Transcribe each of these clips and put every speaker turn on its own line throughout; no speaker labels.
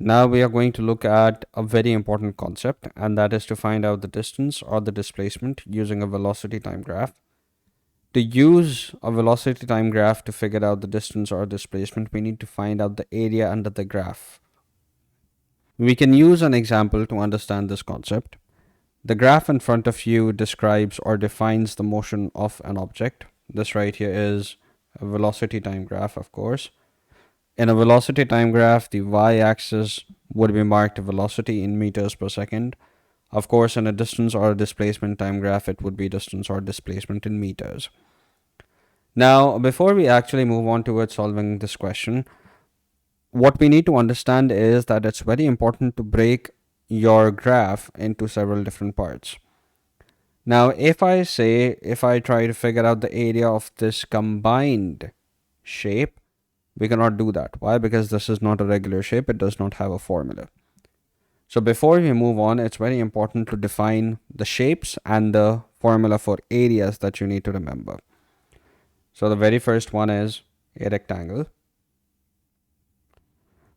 Now we are going to look at a very important concept, and that is to find out the distance or the displacement using a velocity time graph. To use a velocity time graph to figure out the distance or displacement, we need to find out the area under the graph. We can use an example to understand this concept. The graph in front of you describes or defines the motion of an object. This right here is a velocity time graph, of course. In a velocity time graph, the y-axis would be marked velocity in meters per second. Of course, in a distance or a displacement time graph, it would be distance or displacement in meters. Now, before we actually move on towards solving this question, what we need to understand is that it's very important to break your graph into several different parts. Now, if I try to figure out the area of this combined shape, we cannot do that. Why? Because this is not a regular shape. It does not have a formula. So before we move on, it's very important to define the shapes and the formula for areas that you need to remember. So the very first one is a rectangle.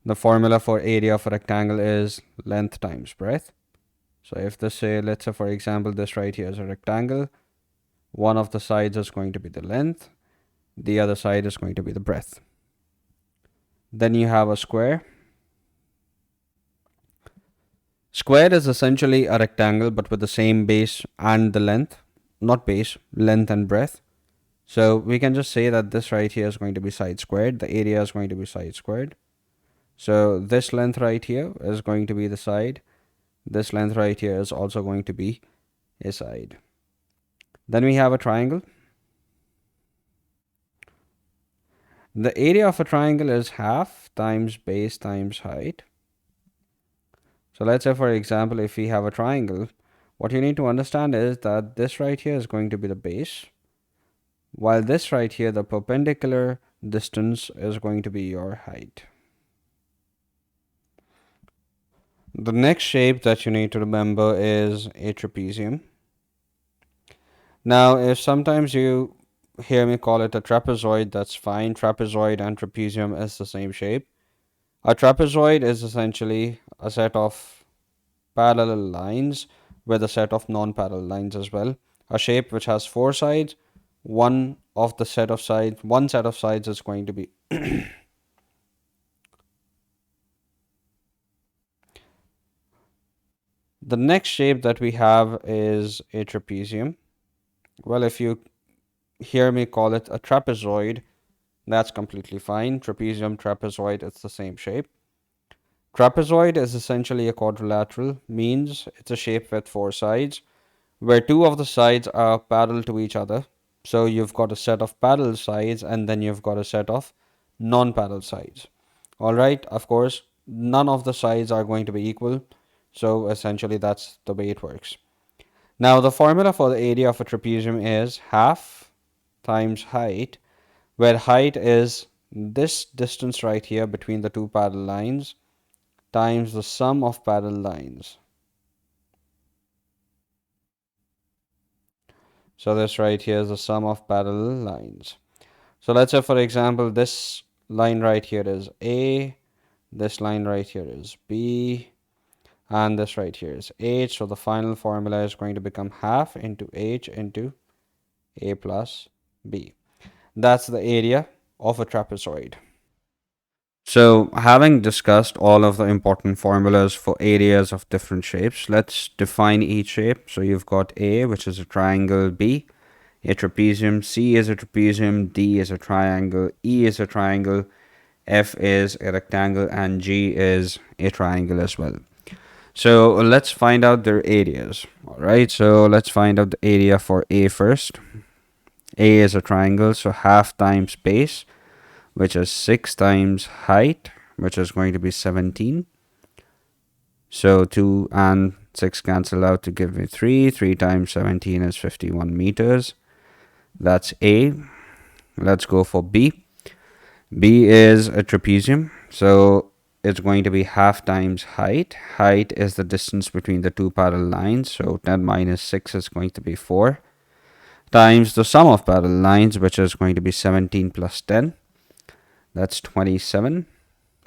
The formula for area of a rectangle is length times breadth. So if this say, let's say for example, this right here is a rectangle, one of the sides is going to be the length, the other side is going to be the breadth. Then you have a square. Square is essentially a rectangle but with the same base and the length, not base, length and breadth. So we can just say that this right here is going to be side squared. The area is going to be side squared. So this length right here is going to be the side. This length right here is also going to be a side. Then we have a triangle. The area of a triangle is half times base times height. So let's say, for example, if we have a triangle, what you need to understand is that this right here is going to be the base, while this right here, the perpendicular distance, is going to be your height. The next shape that you need to remember is a trapezium. Now, if sometimes you hear me call it a trapezoid, that's fine. Trapezoid and trapezium is the same shape. A trapezoid is essentially a set of parallel lines with a set of non-parallel lines as well. A shape which has four sides. One set of sides is going to be the next shape that we have is a trapezium. Well, if you hear me call it a trapezoid, that's completely fine. Trapezium, trapezoid, it's the same shape. Trapezoid is essentially a quadrilateral, means it's a shape with four sides, where two of the sides are parallel to each other. So you've got a set of parallel sides and then you've got a set of non-parallel sides. All right, of course, none of the sides are going to be equal. So essentially that's the way it works. Now the formula for the area of a trapezium is half times height, where height is this distance right here between the two parallel lines times the sum of parallel lines. So this right here is the sum of parallel lines. So let's say, for example, this line right here is A, this line right here is B, and this right here is H. So the final formula is going to become half into H into A plus B. That's the area of a trapezoid. So, having discussed all of the important formulas for areas of different shapes, let's define each shape. So, you've got A, which is a triangle, B, a trapezium, C is a trapezium, D is a triangle, E is a triangle, F is a rectangle, and G is a triangle as well. So, let's find out their areas. All right, so let's find out the area for A first. A is a triangle, so half times base, which is 6 times height, which is going to be 17. So 2 and 6 cancel out to give me 3. 3 times 17 is 51 meters. That's A. Let's go for B. B is a trapezium, so it's going to be half times height. Height is the distance between the two parallel lines, so 10 minus 6 is going to be 4, times the sum of parallel lines, which is going to be 17 plus 10. That's 27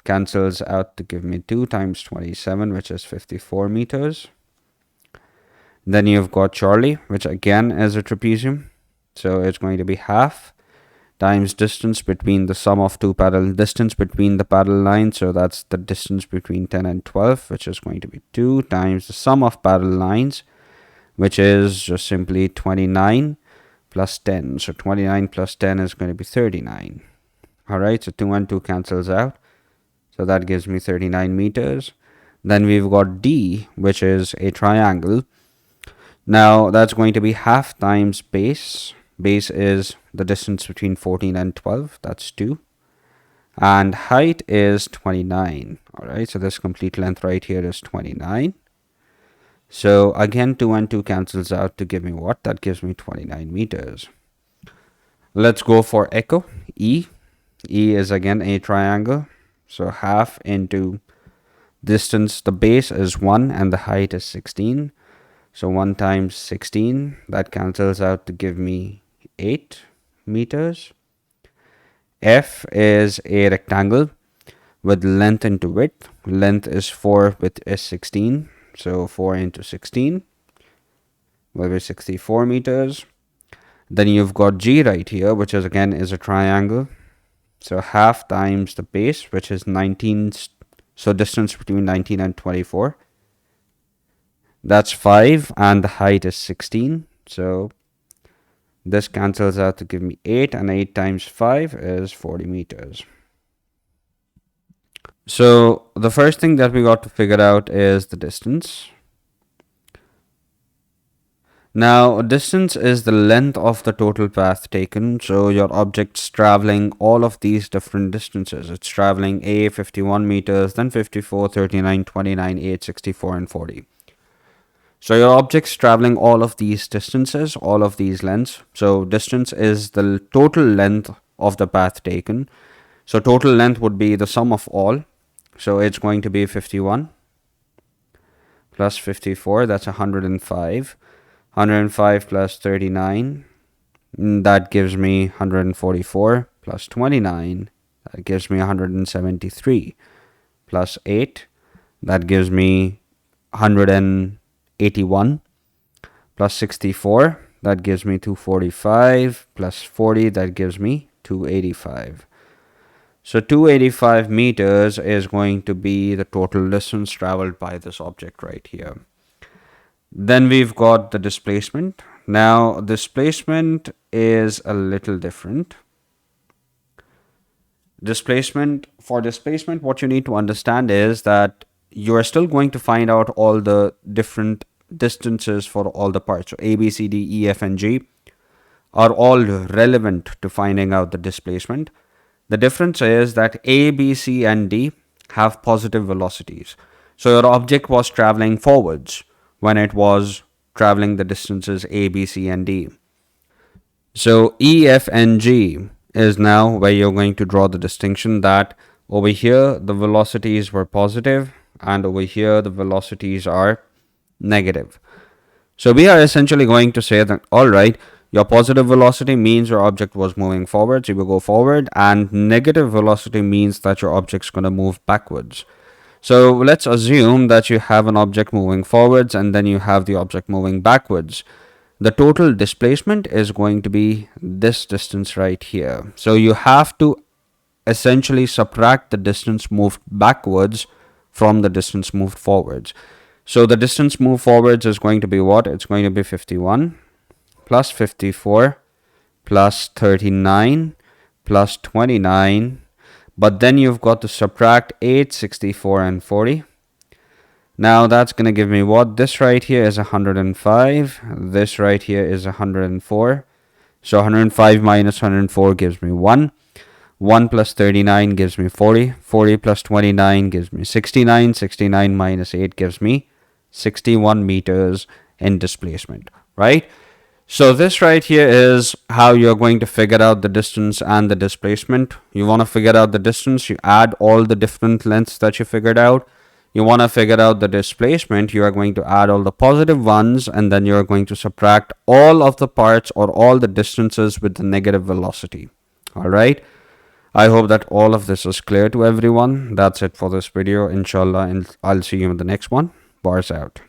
cancels out to give me 2 times 27, which is 54 meters. Then you've got Charlie, which again is a trapezium. So it's going to be half times distance between the sum of two parallel distance between the parallel lines. So that's the distance between 10 and 12, which is going to be 2 times the sum of parallel lines, which is just simply 29 plus 10. So 29 plus 10 is going to be 39. All right, so 2 and 2 cancels out. So that gives me 39 meters. Then we've got D, which is a triangle. Now that's going to be half times base. Base is the distance between 14 and 12. That's 2. And height is 29. All right, so this complete length right here is 29. So again, 2 and 2 cancels out to give me what? That gives me 29 meters. Let's go for echo, E. E is again a triangle. So half into distance, the base is 1 and the height is 16. So 1 times 16, that cancels out to give me 8 meters. F is a rectangle with length into width. Length is 4, width is 16. So 4 into 16 will be 64 meters. Then you've got G right here, which is again is a triangle. So half times the base, which is 19. So distance between 19 and 24. That's 5 and the height is 16. So this cancels out to give me 8, and 8 times 5 is 40 meters. So the first thing that we got to figure out is the distance. Now, distance is the length of the total path taken. So your object's traveling all of these different distances. It's traveling A, 51 meters, then 54, 39, 29, 8, 64, and 40. So your object's traveling all of these distances, all of these lengths. So distance is the total length of the path taken. So total length would be the sum of all. So it's going to be 51 plus 54, that's 105. 105 plus 39, that gives me 144, plus 29, that gives me 173, plus 8, that gives me 181, plus 64, that gives me 245, plus 40, that gives me 285. So 285 meters is going to be the total distance traveled by this object right here. Then we've got the displacement. Now, displacement is a little different. For displacement, what you need to understand is that you are still going to find out all the different distances for all the parts. So A, B, C, D, E, F, and G are all relevant to finding out the displacement. The difference is that A, B, C, and D have positive velocities. So your object was traveling forwards when it was traveling the distances A, B, C, and D. So E, F, and G is now where you're going to draw the distinction that over here the velocities were positive and over here the velocities are negative. So we are essentially going to say that, all right, your positive velocity means your object was moving forward, so you will go forward, and negative velocity means that your object's going to move backwards. So let's assume that you have an object moving forwards and then you have the object moving backwards. The total displacement is going to be this distance right here. So you have to essentially subtract the distance moved backwards from the distance moved forwards. So the distance moved forwards is going to be what? It's going to be 51 plus 54 plus 39 plus 29. But then you've got to subtract 8, 64, and 40. Now that's going to give me what? This right here is 105. This right here is 104. So 105 minus 104 gives me 1. 1 plus 39 gives me 40. 40 plus 29 gives me 69. 69 minus 8 gives me 61 meters in displacement, right? So this right here is how you're going to figure out the distance and the displacement. You want to figure out the distance, you add all the different lengths that you figured out. You want to figure out the displacement, you are going to add all the positive ones, and then you're going to subtract all of the parts or all the distances with the negative velocity. All right. I hope that all of this is clear to everyone. That's it for this video, inshallah, and I'll see you in the next one. Bars out.